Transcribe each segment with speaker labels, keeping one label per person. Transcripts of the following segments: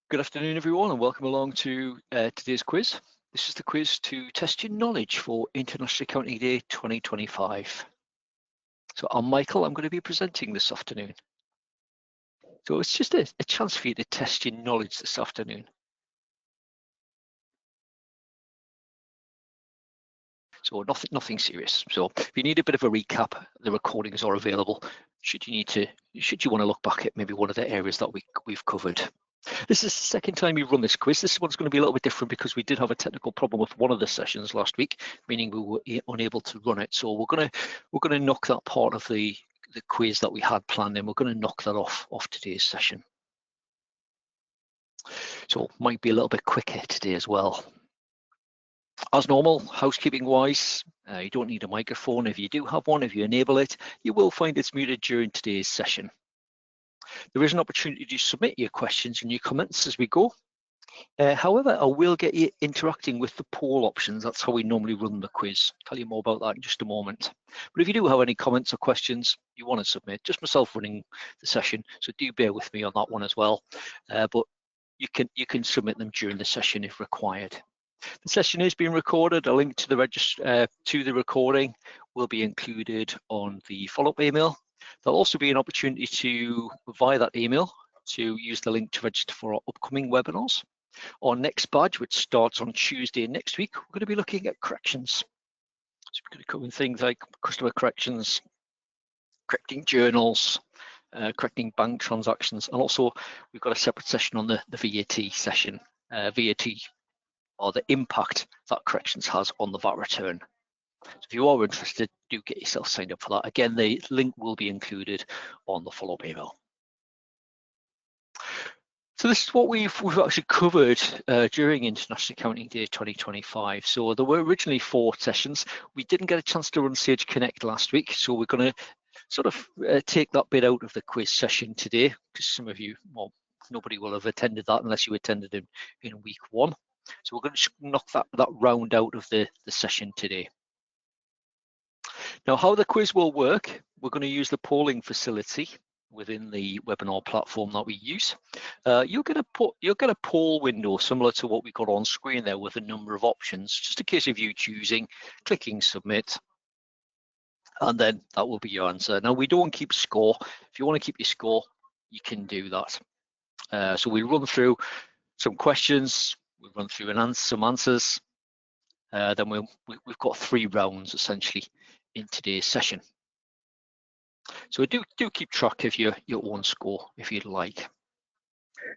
Speaker 1: Good afternoon, everyone, and welcome along to today's quiz. This is the quiz to test your knowledge for International Accounting Day 2025. So I'm Michael, I'm going to be presenting this afternoon. So it's just a chance for you to test your knowledge this afternoon. So nothing serious. So if you need a bit of a recap, the recordings are available should you want to look back at maybe one of the areas that we've covered. This is the second time we've run this quiz. This one's going to be a little bit different because we did have a technical problem with one of the sessions last week, meaning we were unable to run it. So we're going to knock that part of the quiz that we had planned in. We're going to knock that off today's session. So it might be a little bit quicker today as well. As normal, housekeeping wise, you don't need a microphone. If you do have one, if you enable it, you will find it's muted during today's session. There is an opportunity to submit your questions and your comments as we go. However, I will get you interacting with the poll options. That's how we normally run the quiz. I'll tell you more about that in just a moment. But if you do have any comments or questions you want to submit, just myself running the session, so do bear with me on that one as well. But you can submit them during the session if required. The session is being recorded. A link to the recording will be included on the follow-up email. There'll also be an opportunity to, via that email, to use the link to register for our upcoming webinars. Our next badge, which starts on Tuesday next week, we're going to be looking at corrections. So we're going to cover things like customer corrections, correcting journals, correcting bank transactions, and also we've got a separate session on the VAT session, VAT, or the impact that corrections has on the VAT return. So if you are interested, do get yourself signed up for that. Again, the link will be included on the follow-up email. So this is what we've actually covered during International Accounting Day 2025. So there were originally 4 sessions. We didn't get a chance to run Sage Connect last week, so we're going to sort of take that bit out of the quiz session today, because some of you, well, nobody will have attended that unless you attended in week 1. So we're going to knock that round out of the session today. Now, how the quiz will work, we're going to use the polling facility within the webinar platform that we use. You'll get a poll window similar to what we got on screen there with a number of options, just a case of you choosing, clicking submit, and then that will be your answer. Now, we don't keep score. If you want to keep your score, you can do that. So we run through some questions, we run through some answers, then we've got 3 rounds essentially in today's session. So do keep track of your own score if you'd like.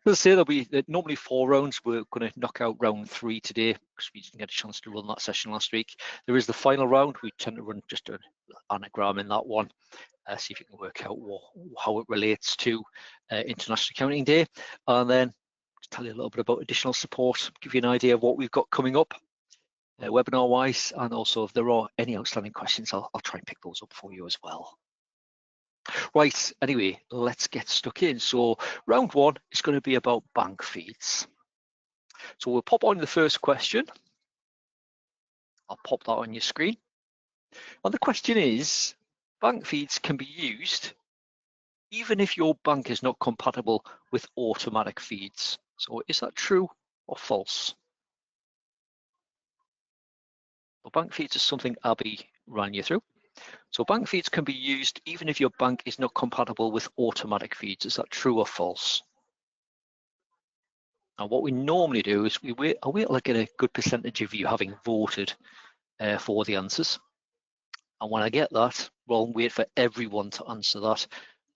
Speaker 1: As I say, there'll be normally 4 rounds. We're going to knock out round 3 today because we didn't get a chance to run that session last week. There is the final round. We tend to run just an anagram in that one. See if you can work out how it relates to International Accounting Day. And then tell you a little bit about additional support, give you an idea of what we've got coming up webinar wise, and also if there are any outstanding questions, I'll try and pick those up for you as well. Right, anyway, let's get stuck in. So round 1 is going to be about bank feeds. So we'll pop on the first question. I'll pop that on your screen. And the question is, bank feeds can be used even if your bank is not compatible with automatic feeds. So is that true or false? Well, bank feeds is something Abby ran you through. So bank feeds can be used even if your bank is not compatible with automatic feeds. Is that true or false? Now, what we normally do is I'll wait till I get a good percentage of you having voted for the answers. And when I get that, rather than wait for everyone to answer that,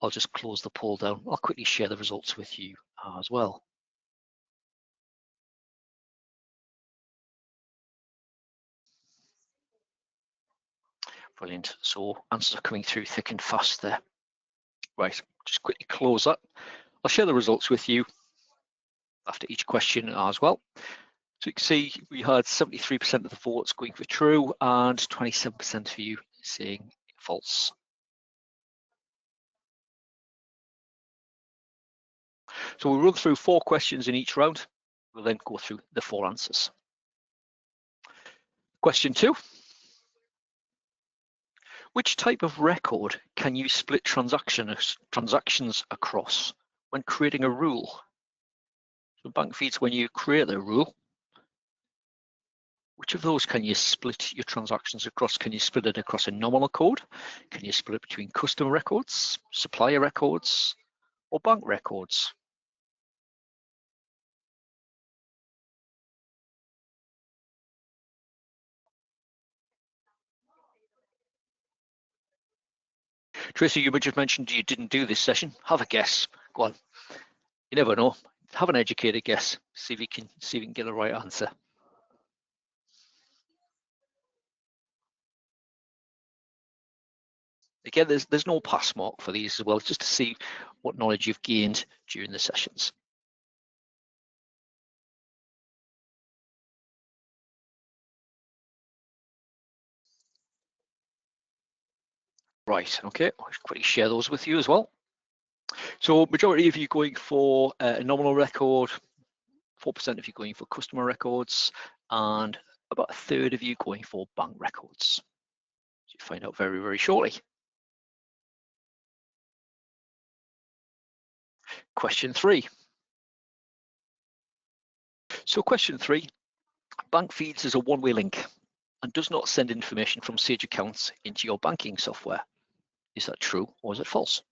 Speaker 1: I'll just close the poll down. I'll quickly share the results with you as well. Brilliant. So answers are coming through thick and fast there. Right, just quickly close that. I'll share the results with you after each question as well. So you can see we had 73% of the votes going for true and 27% of you saying false. So we'll run through 4 questions in each round. We'll then go through the 4 answers. Question 2. Which type of record can you split transactions across when creating a rule? So bank feeds, when you create the rule, which of those can you split your transactions across? Can you split it across a nominal code? Can you split it between customer records, supplier records, or bank records? Tracy, you just mentioned you didn't do this session. Have a guess. Go on. You never know. Have an educated guess. See if you can get the right answer. Again, there's no pass mark for these as well, just to see what knowledge you've gained during the sessions. Right, okay, I'll quickly share those with you as well. So majority of you going for a nominal record, 4% of you going for customer records, and about a third of you going for bank records. So you find out very, very shortly. Question 3. So question 3, bank feeds is a one-way link and does not send information from Sage Accounts into your banking software. Is that true or is it false?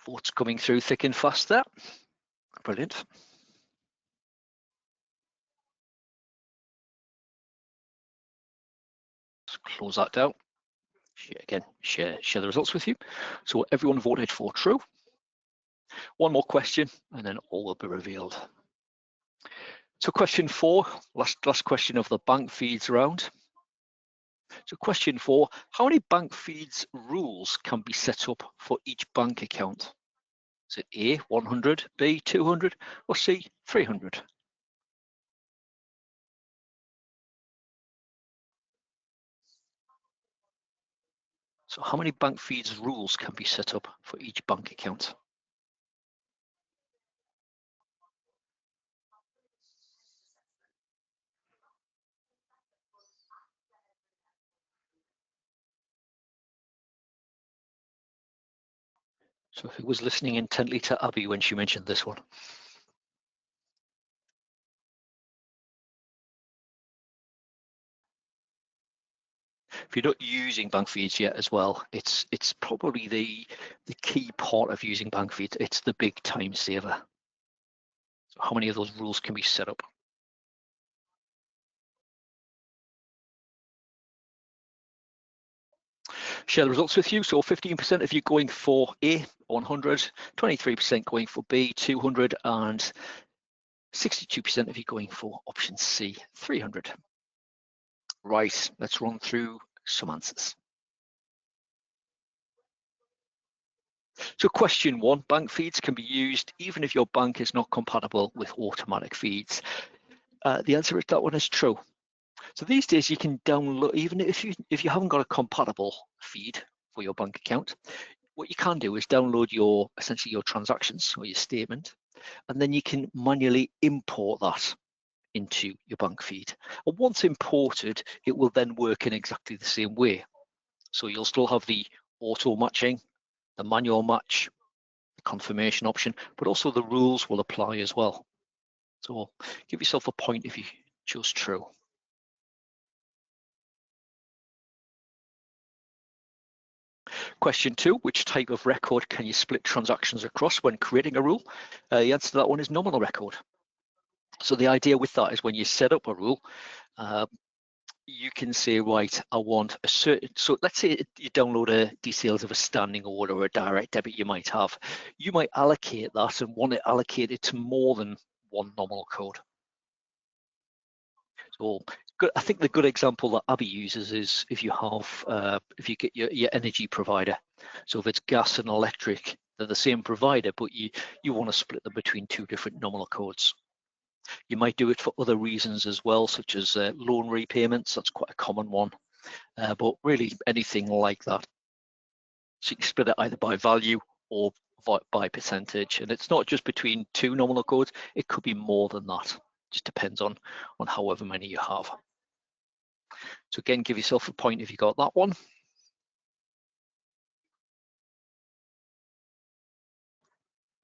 Speaker 1: Votes coming through thick and fast there. Brilliant. Let's close that down. Share the results with you. So everyone voted for true. One more question and then all will be revealed. So question 4, last question of the bank feeds round. So question 4, how many bank feeds rules can be set up for each bank account? Is it A, 100, B, 200, or C, 300? So how many bank feeds rules can be set up for each bank account? So who was listening intently to Abby when she mentioned this one? If you're not using bank feeds yet as well, it's probably the key part of using bank feeds. It's the big time saver. So how many of those rules can be set up? Share the results with you. So 15% of you going for A, 100, 23% going for B, 200, and 62% of you going for option C, 300. Right, let's run through some answers. So question 1, bank feeds can be used even if your bank is not compatible with automatic feeds. The answer is that one is true. So these days you can download, even if you haven't got a compatible feed for your bank account, what you can do is download essentially your transactions or your statement, and then you can manually import that into your bank feed. And once imported, it will then work in exactly the same way. So you'll still have the auto matching, the manual match, the confirmation option, but also the rules will apply as well. So give yourself a point if you chose true. Question 2, which type of record can you split transactions across when creating a rule? The answer to that one is nominal record. So the idea with that is when you set up a rule, you can say, right, I want a certain, so let's say you download details of a standing order or a direct debit you might have. You might allocate that and want it allocated to more than one nominal code. So I think the good example that Abby uses is if you get your energy provider. So if it's gas and electric, they're the same provider, but you want to split them between two different nominal codes. You might do it for other reasons as well, such as loan repayments. That's quite a common one, but really anything like that. So you can split it either by value or by percentage, and it's not just between two nominal codes, it could be more than that. Just depends on however many you have. So again, give yourself a point if you got that one.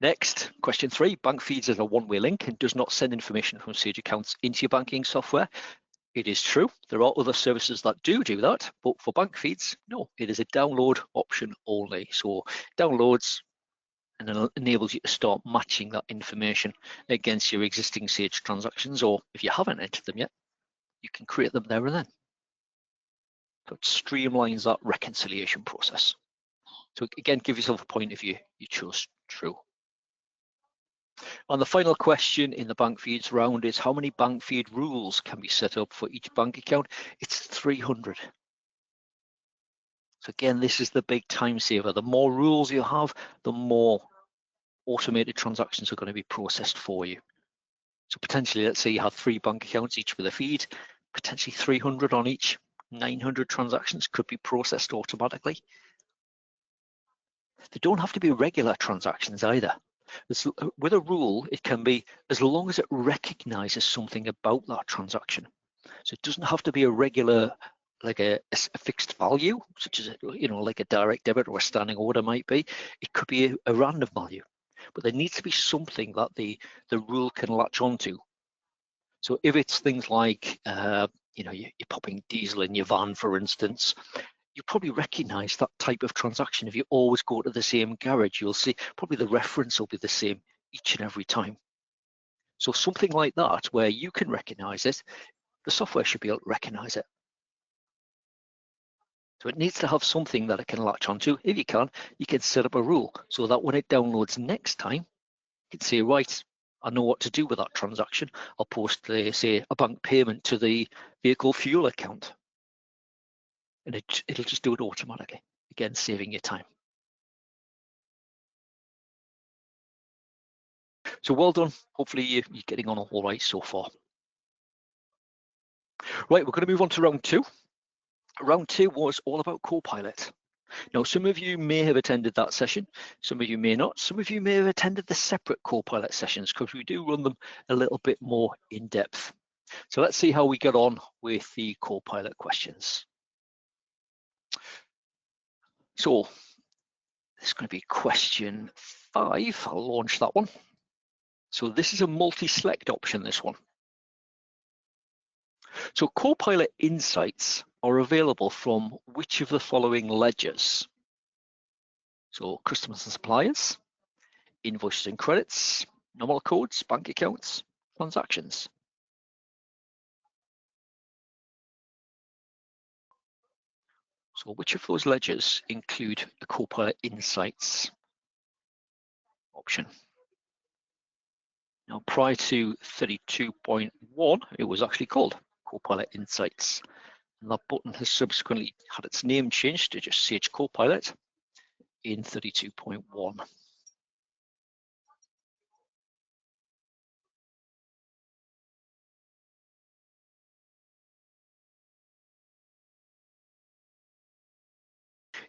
Speaker 1: Next, question 3, bank feeds is a one-way link and does not send information from Sage accounts into your banking software. It is true, there are other services that do that, but for bank feeds, no, it is a download option only. So downloads and it enables you to start matching that information against your existing Sage transactions, or if you haven't entered them yet, you can create them there and then. So it streamlines that reconciliation process. So again, give yourself a point if you chose true. And the final question in the bank feeds round is how many bank feed rules can be set up for each bank account? It's 300. So again, this is the big time saver. The more rules you have, the more automated transactions are going to be processed for you. So potentially, let's say you have 3 bank accounts, each with a feed, potentially 300 on each, 900 transactions could be processed automatically. They don't have to be regular transactions either. With a rule, it can be as long as it recognizes something about that transaction. So it doesn't have to be a regular, like a fixed value, such as, like a direct debit or a standing order might be. It could be a random value, but there needs to be something that the rule can latch onto. So if it's things like, you're popping diesel in your van, for instance, you probably recognize that type of transaction. If you always go to the same garage, you'll see probably the reference will be the same each and every time. So something like that, where you can recognize it, the software should be able to recognize it. So it needs to have something that it can latch onto. If you can set up a rule so that when it downloads next time, you can say, right, I know what to do with that transaction. I'll post, say, a bank payment to the vehicle fuel account. And it'll just do it automatically, again, saving you time. So well done. Hopefully you're getting on all right so far. Right, we're going to move on to round 2. Round 2 was all about Copilot. Now, some of you may have attended that session, some of you may not. Some of you may have attended the separate Copilot sessions because we do run them a little bit more in depth. So let's see how we get on with the Copilot questions. So this is going to be question 5. I'll launch that one. So this is a multi-select option, this one. So Copilot Insights are available from which of the following ledgers? So customers and suppliers, invoices and credits, nominal codes, bank accounts, transactions. So which of those ledgers include a Copilot Insights option? Now, prior to 32.1, it was actually called Copilot Insights. And that button has subsequently had its name changed to just Sage Copilot in 32.1.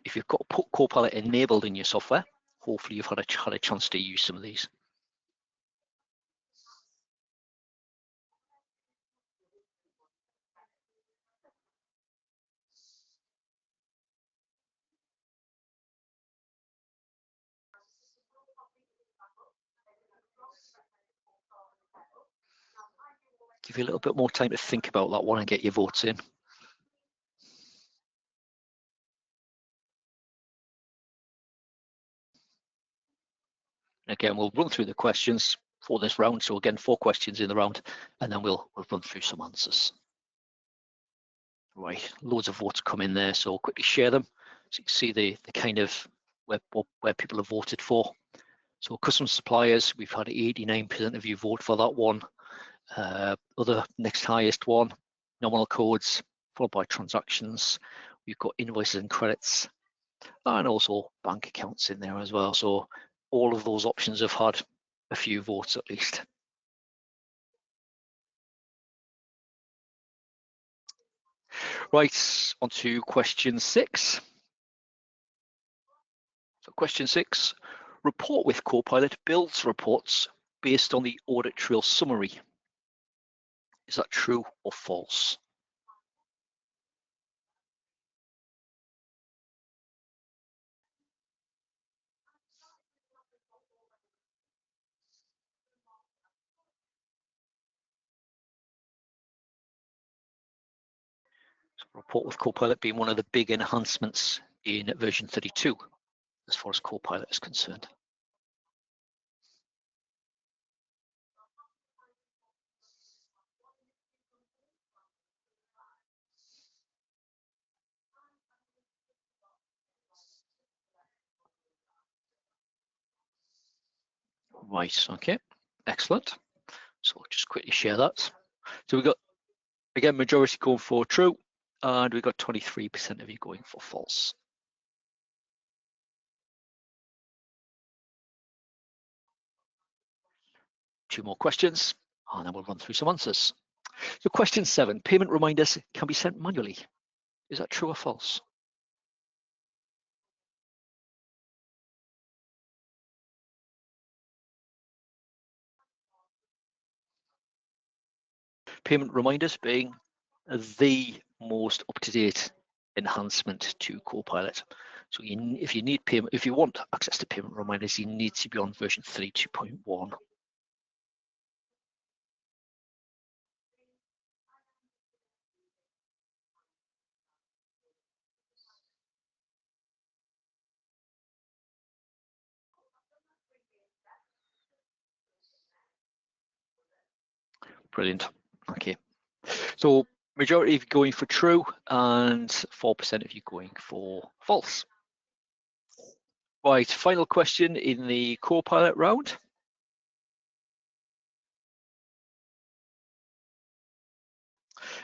Speaker 1: If you've got Copilot enabled in your software, hopefully you've had a chance to use some of these. Give you a little bit more time to think about that one and get your votes in. Again, we'll run through the questions for this round. So again, 4 questions in the round, and then we'll run through some answers. Right, loads of votes come in there, so I'll quickly share them so you can see the kind of where people have voted for. So custom suppliers, we've had 89% of you vote for that one. Other next highest one, nominal codes, followed by transactions. We've got invoices and credits, and also bank accounts in there as well. So all of those options have had a few votes at least. Right, on to question 6. So question 6, Report with Copilot builds reports based on the audit trail summary. Is that true or false? So Report with Copilot being one of the big enhancements in version 32 as far as Copilot is concerned. Right, okay, excellent. So I'll just quickly share that. So we've got, again, majority going for true, and we've got 23% of you going for false. Two more questions, and then we'll run through some answers. So question 7, payment reminders can be sent manually. Is that true or false? Payment reminders being the most up-to-date enhancement to Copilot. So if you need payment, if you want access to payment reminders, you need to be on version 32.1. Brilliant. Okay. So majority of you going for true and 4% of you going for false. Right, final question in the Copilot round.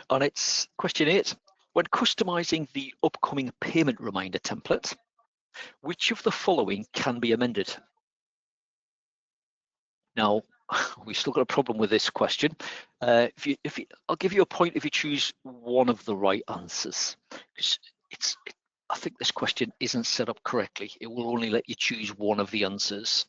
Speaker 1: And it's question 8. When customizing the upcoming payment reminder template, which of the following can be amended? Now, we've still got a problem with this question. I'll give you a point if you choose one of the right answers. I think this question isn't set up correctly. It will only let you choose one of the answers.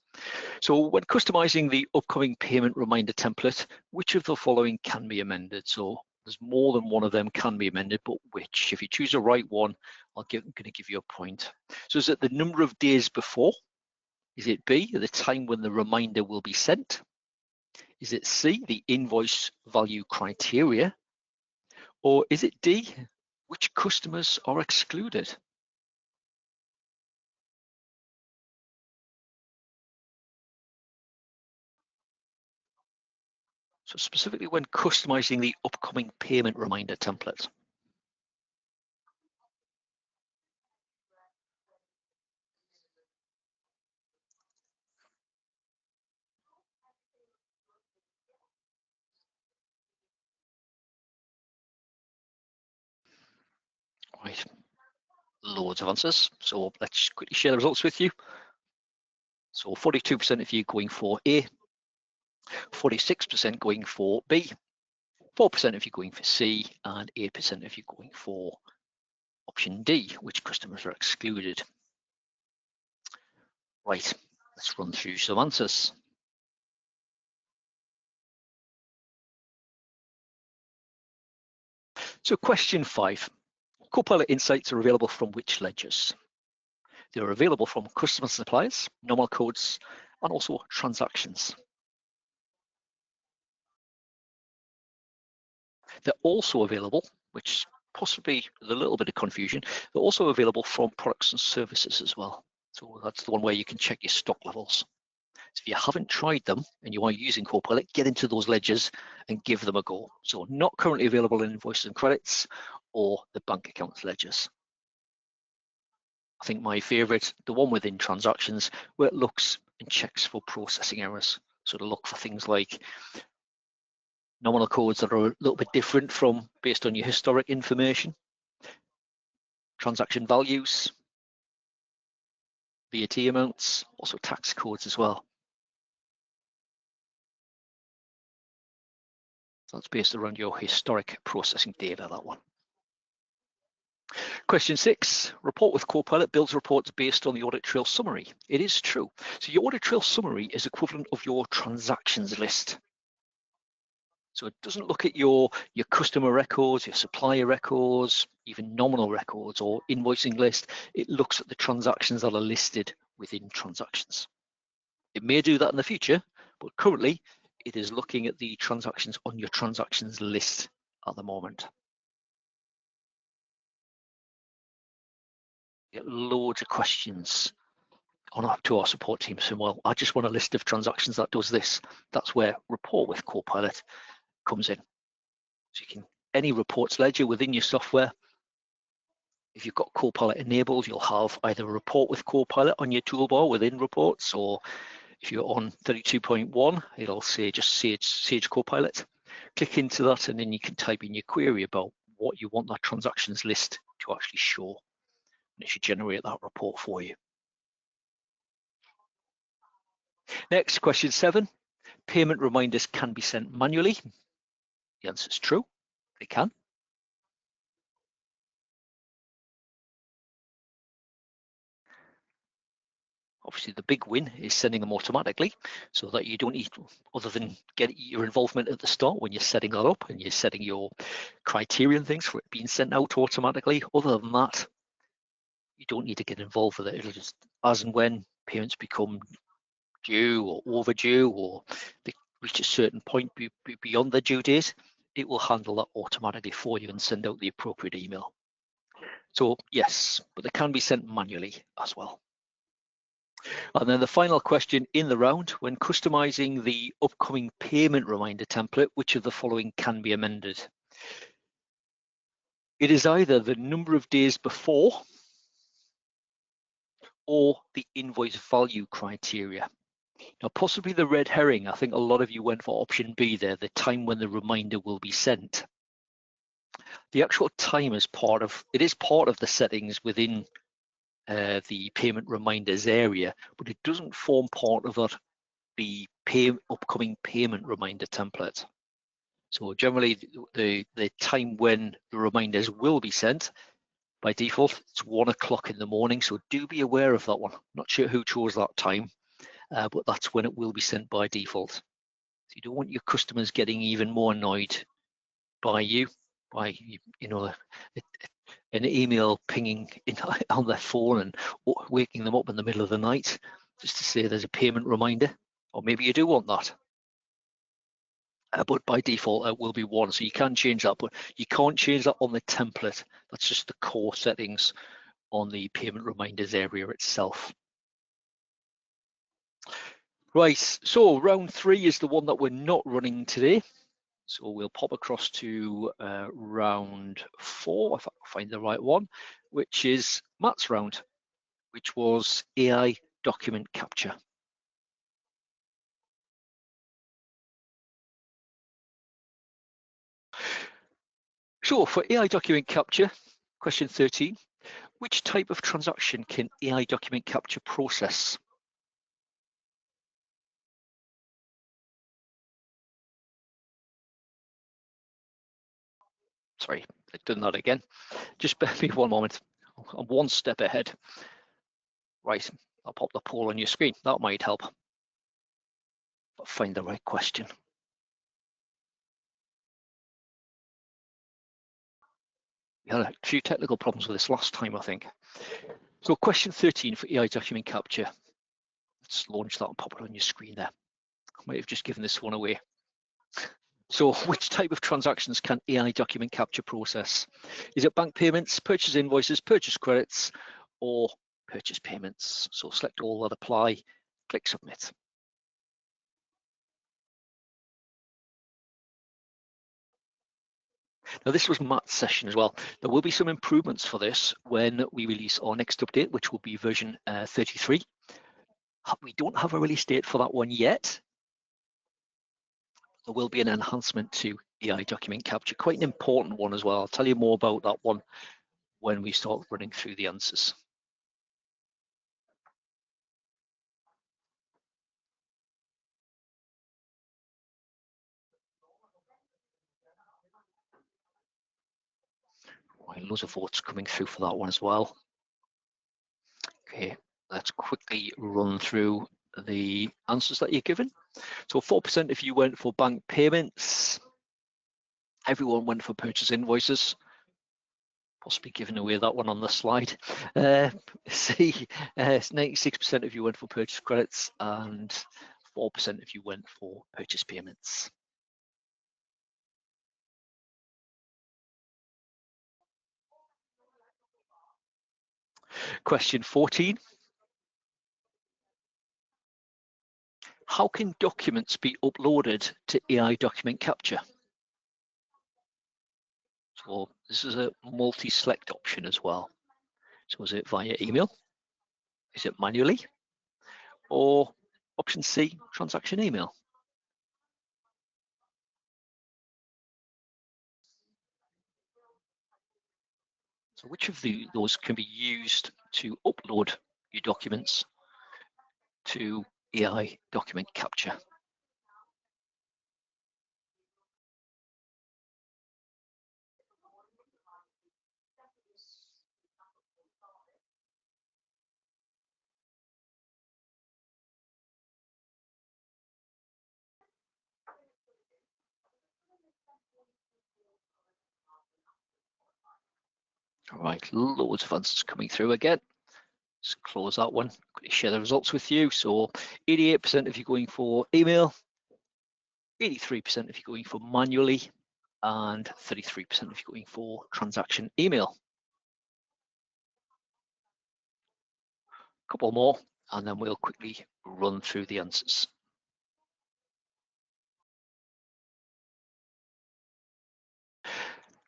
Speaker 1: So when customizing the upcoming payment reminder template, which of the following can be amended? So there's more than one of them can be amended, but which? If you choose the right one, I'm going to give you a point. So is it the number of days before? Is it B, the time when the reminder will be sent? Is it C, the invoice value criteria? Or is it D, which customers are excluded? So specifically when customizing the upcoming payment reminder template. Right, loads of answers. So let's quickly share the results with you. So 42% of you going for A, 46% going for B, 4% of you going for C, and 8% of you going for option D, which customers are excluded. Right, let's run through some answers. So question 5, Copilot Insights are available from which ledgers? They're available from customer suppliers, normal codes, and also transactions. They're also available, which possibly is a little bit of confusion, they're also available from products and services as well. So that's the one where you can check your stock levels. So if you haven't tried them and you are using Copilot, get into those ledgers and give them a go. So not currently available in invoices and credits or the bank accounts ledgers. I think my favorite, the one within transactions, where it looks and checks for processing errors. So to look for things like nominal codes that are a little bit different from based on your historic information, transaction values, VAT amounts, also tax codes as well. So that's based around your historic processing data, that one. Question 6, report with Copilot builds reports based on the audit trail summary. It is true. So your audit trail summary is equivalent of your transactions list. So it doesn't look at your customer records, your supplier records, even nominal records or invoicing list. It looks at the transactions that are listed within transactions. It may do that in the future, but currently it is looking at the transactions on your transactions list at the moment. Get loads of questions on up to our support team saying, well, I just want a list of transactions that does this. That's where report with Copilot comes in. So you can, any reports ledger within your software, if you've got Copilot enabled, you'll have either a report with Copilot on your toolbar within reports, or if you're on 32.1, it'll say just Sage Copilot. Click into that and then you can type in your query about what you want that transactions list to actually show. And it should generate that report for you. Next, question 7. Payment reminders can be sent manually. The answer is true, they can. Obviously, the big win is sending them automatically so that you don't need, other than get your involvement at the start when you're setting that up and you're setting your criterion things for it being sent out automatically. Other than that, you don't need to get involved with it. It'll just, as and when payments become due or overdue or they reach a certain point beyond the due date, it will handle that automatically for you and send out the appropriate email. So yes, but they can be sent manually as well. And then the final question in the round, when customizing the upcoming payment reminder template, which of the following can be amended? It is either the number of days before or the invoice value criteria. Now, possibly the red herring, I think a lot of you went for option B there, the time when the reminder will be sent. The actual time is part of the settings within the payment reminders area, but it doesn't form part of that, the upcoming payment reminder template. So generally the time when the reminders will be sent, by default, it's 1 o'clock in the morning. So do be aware of that one. Not sure who chose that time, but that's when it will be sent by default. So you don't want your customers getting even more annoyed by you, by an email pinging on their phone and waking them up in the middle of the night just to say there's a payment reminder, or maybe you do want that. But by default it will be 1, so you can change that, but you can't change that on the template. That's just the core settings on the payment reminders area itself. Right, so round 3 is the one that we're not running today. So we'll pop across to round 4, if I can find the right one, which is Matt's round, which was AI document capture. So for AI document capture, question 13, which type of transaction can AI document capture process? Sorry, I've done that again. Just bear me one moment. I'm 1 step ahead. Right, I'll pop the poll on your screen. That might help. I'll find the right question. We had a few technical problems with this last time, I think. So question 13 for AI document capture. Let's launch that and pop it on your screen there. I might have just given this one away. So which type of transactions can AI document capture process? Is it bank payments, purchase invoices, purchase credits, or purchase payments? So select all that apply, click submit. Now this was Matt's session as well. There will be some improvements for this when we release our next update, which will be version 33. We don't have a release date for that one yet. There will be an enhancement to AI document capture, quite an important one as well. I'll tell you more about that one when we start running through the answers. Right, loads of votes coming through for that one as well. Okay, let's quickly run through the answers that you're given. So 4% of you went for bank payments. Everyone went for purchase invoices. Possibly giving away that one on the slide. C, 96% of you went for purchase credits and 4% of you went for purchase payments. Question 14. How can documents be uploaded to AI document capture? So this is a multi-select option as well. So is it via email? Is it manually? Or option C, transaction email? So which of those can be used to upload your documents to AI document capture? All right, loads of answers coming through again. Let's close that one. I'm going to share the results with you. So 88% of you going for email, 83% of you going for manually, and 33% of you going for transaction email. A couple more, and then we'll quickly run through the answers.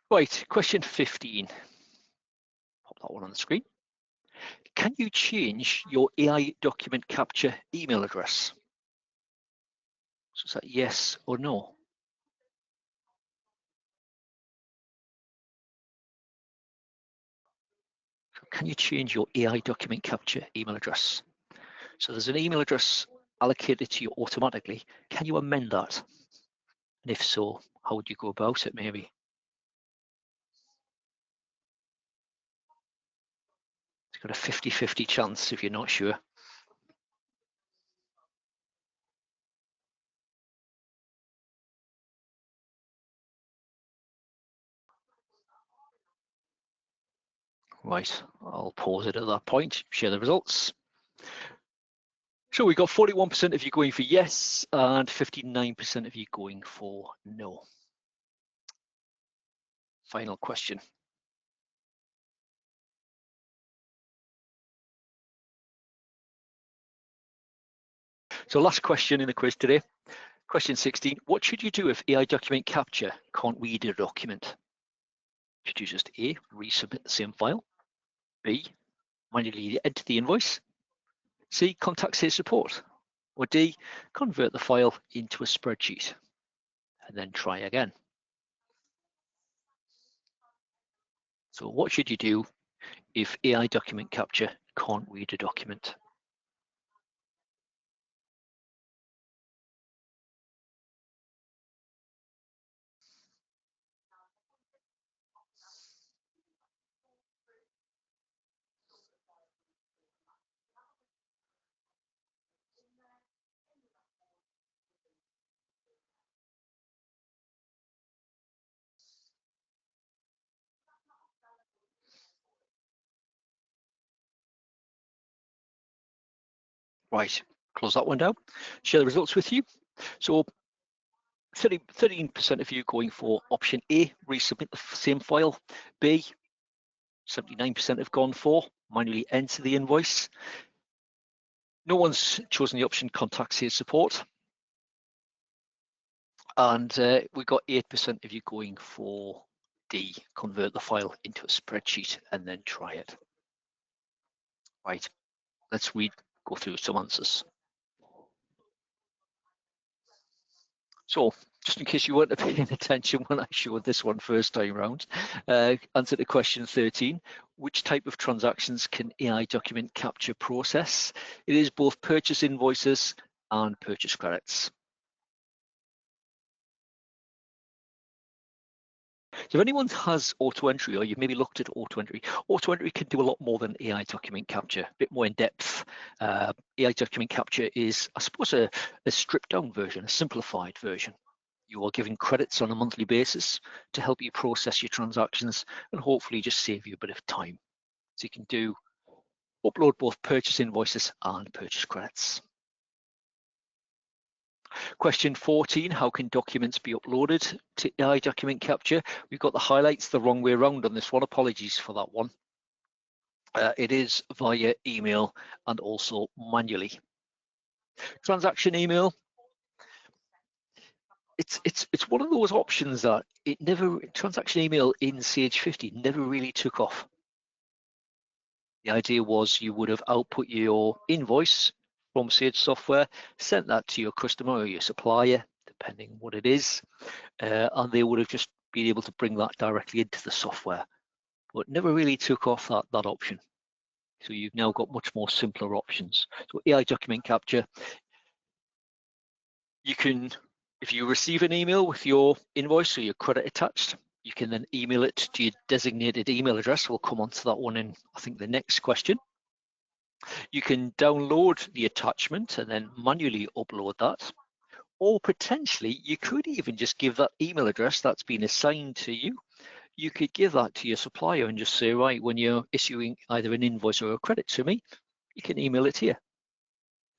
Speaker 1: Right, question 15. Pop that one on the screen. Can you change your AI document capture email address? So is that yes or no? So can you change your AI document capture email address? So there's an email address allocated to you automatically. Can you amend that? And if so, how would you go about it maybe? It's got a 50-50 chance if you're not sure. Right, I'll pause it at that point, share the results. So we got 41% of you going for yes and 59% of you going for no. Final question. So last question in the quiz today. Question 16, what should you do if AI document capture can't read a document? Should you just A, resubmit the same file, B, manually enter the invoice, C, contact sales support, or D, convert the file into a spreadsheet and then try again? So what should you do if AI document capture can't read a document? Right, close that one down, share the results with you. So 13% of you going for option A, resubmit the same file. B, 79% have gone for manually enter the invoice. No one's chosen the option contact sales support. And we got 8% of you going for D, convert the file into a spreadsheet and then try it. Right, let's go through some answers. So just in case you weren't paying attention when I showed this one first time round, answer to question 13. Which type of transactions can AI document capture process? It is both purchase invoices and purchase credits. So if anyone has auto entry, or you've maybe looked at auto entry can do a lot more than AI document capture, a bit more in depth. AI document capture is, I suppose, a stripped down version, a simplified version. You are given credits on a monthly basis to help you process your transactions and hopefully just save you a bit of time. So you can upload both purchase invoices and purchase credits. Question 14, how can documents be uploaded to AI document capture? We've got the highlights the wrong way around on this one. Apologies for that one. It is via email and also manually. Transaction email. It's one of those options that transaction email in Sage 50 never really took off. The idea was you would have output your invoice from Sage software, sent that to your customer or your supplier, depending on what it is, and they would have just been able to bring that directly into the software, but never really took off that option. So you've now got much more simpler options. So AI document capture, you can, if you receive an email with your invoice or your credit attached, you can then email it to your designated email address. We'll come on to that one in, I think, the next question. You can download the attachment and then manually upload that. Or potentially, you could even just give that email address that's been assigned to you. You could give that to your supplier and just say, right, when you're issuing either an invoice or a credit to me, you can email it here.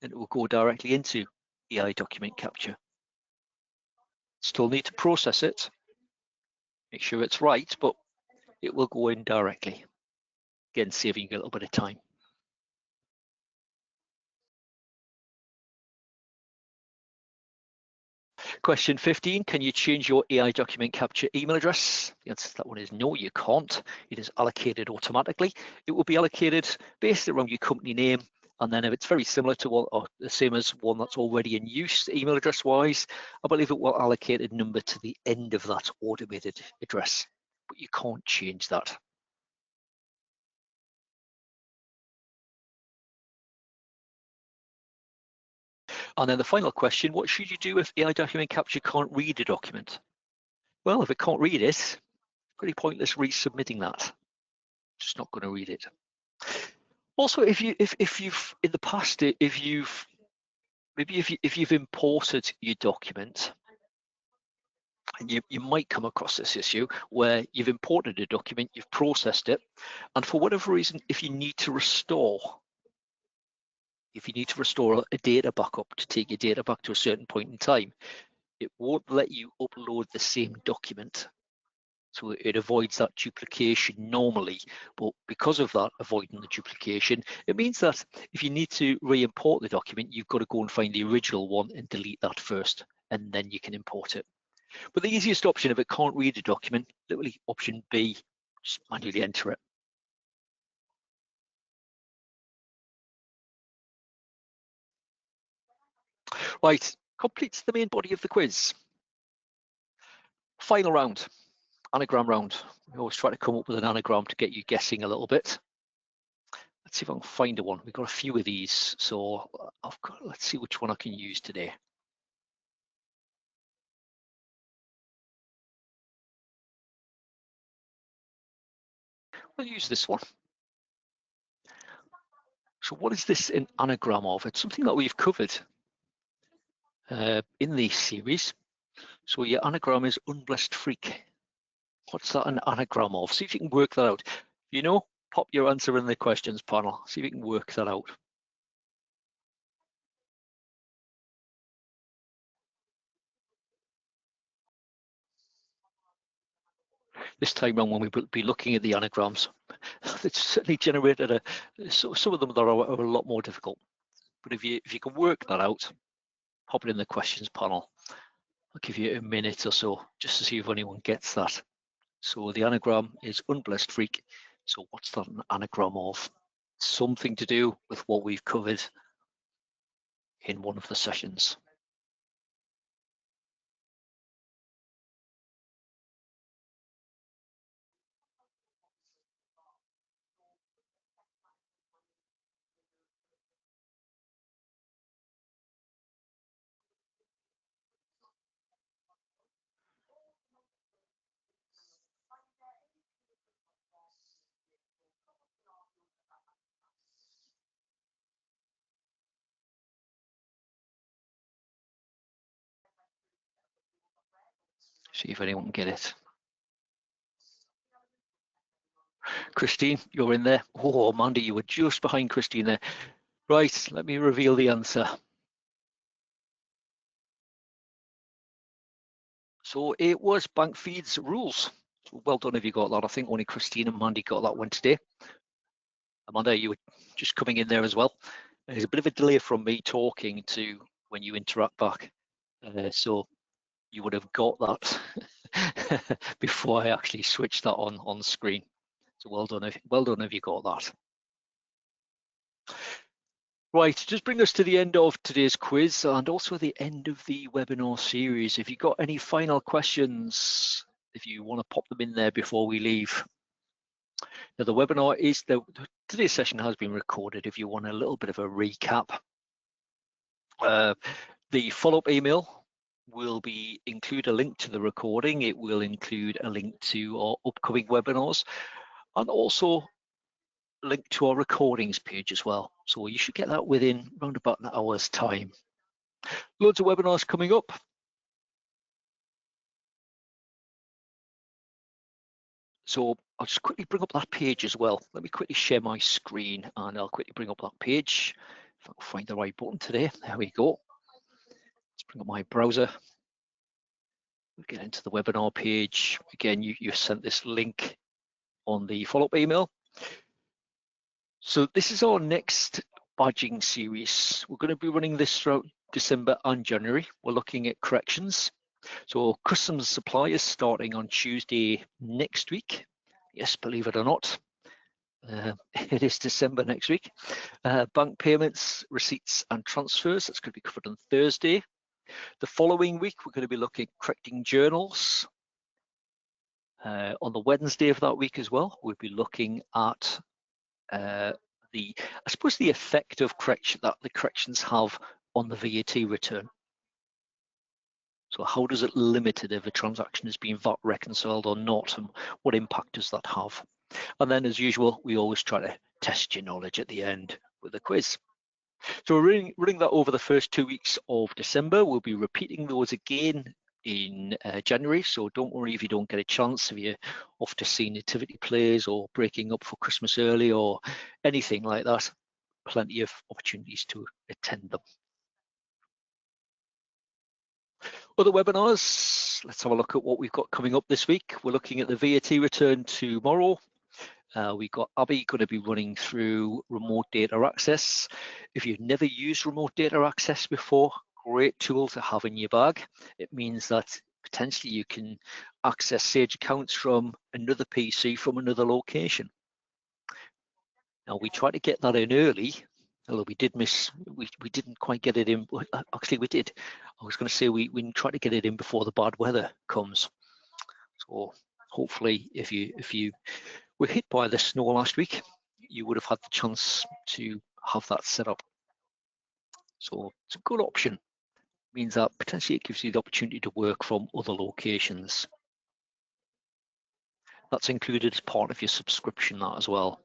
Speaker 1: And it will go directly into AI document capture. Still need to process it, make sure it's right, but it will go in directly. Again, saving you a little bit of time. Question 15, can you change your AI document capture email address? The answer to that one is no, you can't. It is allocated automatically. It will be allocated based around your company name. And then if it's very similar to one, or the same as one that's already in use, email address wise, I believe it will allocate a number to the end of that automated address, but you can't change that. And then the final question, what should you do if AI document capture can't read a document? Well, if it can't read it, pretty pointless resubmitting that. Just not going to read it. Also, if you've in the past, if you've imported your document, and you might come across this issue where you've imported a document, you've processed it, and for whatever reason, if you need to restore a data backup to take your data back to a certain point in time, it won't let you upload the same document. So it avoids that duplication normally, but because of that, avoiding the duplication, it means that if you need to re-import the document, you've got to go and find the original one and delete that first, and then you can import it. But the easiest option, if it can't read a document, literally option B, just manually enter it. Right, completes the main body of the quiz. Final round, anagram round. We always try to come up with an anagram to get you guessing a little bit. Let's see if I can find one. We've got a few of these, so let's see which one I can use today. We'll use this one. So what is this an anagram of? It's something that we've covered in this series. So your anagram is unblessed freak. What's that an anagram of? See if you can work that out. If you know, pop your answer in the questions panel. See if you can work that out. This time around when we will be looking at the anagrams, it's certainly generated some of them that are a lot more difficult. But if you can work that out, pop it in the questions panel. I'll give you a minute or so just to see if anyone gets that. So the anagram is unblessed freak. So what's that an anagram of? Something to do with what we've covered in one of the sessions. See if anyone can get it. Christine, you're in there. Oh, Amanda, you were just behind Christine there. Right, let me reveal the answer. So it was bank feeds rules. So well done if you got that. I think only Christine and Mandy got that one today. Amanda, you were just coming in there as well. There's a bit of a delay from me talking to when you interact back. So you would have got that before I actually switched that on screen. So well done if you got that. Right, just bring us to the end of today's quiz and also the end of the webinar series. If you've got any final questions, if you want to pop them in there before we leave. Now, the webinar today's session has been recorded if you want a little bit of a recap. The follow-up email will include a link to the recording. It will include a link to our upcoming webinars and also a link to our recordings page as well. So you should get that within around about an hour's time. Loads of webinars coming up. So I'll just quickly bring up that page as well. Let me quickly share my screen and I'll quickly bring up that page. If I can find the right button today, there we go. Let's bring up my browser. We'll get into the webinar page. Again, you sent this link on the follow-up email. So this is our next badging series. We're going to be running this throughout December and January. We're looking at corrections. So customs supply is starting on Tuesday next week. Yes, believe it or not, it is December next week. Bank payments, receipts and transfers, that's going to be covered on Thursday. The following week, we're going to be looking at correcting journals. On the Wednesday of that week as well, we'll be looking at I suppose the effect of correction that the corrections have on the VAT return. So how does it limit it if a transaction is being VAT reconciled or not, and what impact does that have? And then as usual, we always try to test your knowledge at the end with a quiz. So we're running that over the first 2 weeks of December. We'll be repeating those again in January, so don't worry if you don't get a chance, if you're off to see nativity plays or breaking up for Christmas early or anything like that. Plenty of opportunities to attend them. Other webinars, let's have a look at what we've got coming up this week. We're looking at the VAT return tomorrow. We've got Abby going to be running through remote data access. If you've never used remote data access before, great tool to have in your bag. It means that potentially you can access Sage accounts from another PC from another location. Now we try to get that in early, although we didn't quite get it in. Actually, we did. I was going to say we try to get it in before the bad weather comes. So hopefully, if you were hit by the snow last week, you would have had the chance to have that set up. So it's a good option. It means that potentially it gives you the opportunity to work from other locations. That's included as part of your subscription that as well.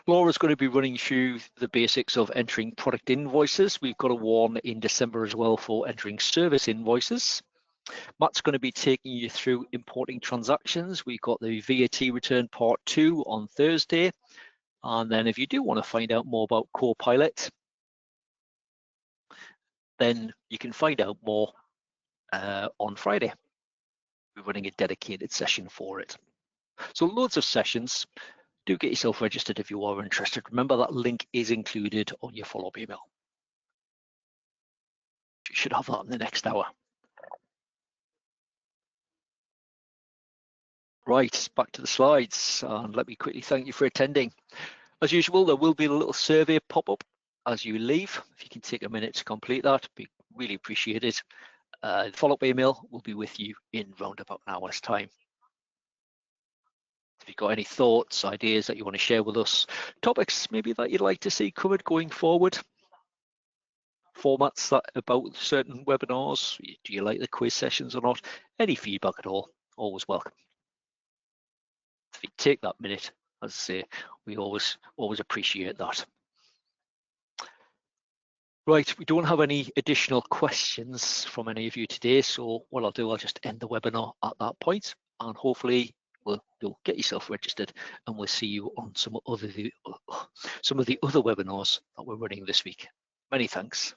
Speaker 1: Laura's going to be running through the basics of entering product invoices. We've got a one in December as well for entering service invoices. Matt's going to be taking you through importing transactions. We've got the VAT return part 2 on Thursday. And then if you do want to find out more about Copilot, then you can find out more on Friday. We're running a dedicated session for it. So loads of sessions. Do get yourself registered if you are interested. Remember that link is included on your follow-up email. You should have that in the next hour. Right, back to the slides, and let me quickly thank you for attending. As usual, there will be a little survey pop-up as you leave. If you can take a minute to complete that, it'd be really appreciated. The follow-up email will be with you in round about an hour's time. If you've got any thoughts, ideas that you want to share with us, topics maybe that you'd like to see covered going forward, formats about certain webinars, do you like the quiz sessions or not, any feedback at all, always welcome. If you take that minute, as I say, we always appreciate that. Right, we don't have any additional questions from any of you today, so what I'll do, I'll just end the webinar at that point, and hopefully you'll get yourself registered, and we'll see you on some of the other webinars that we're running this week. Many thanks.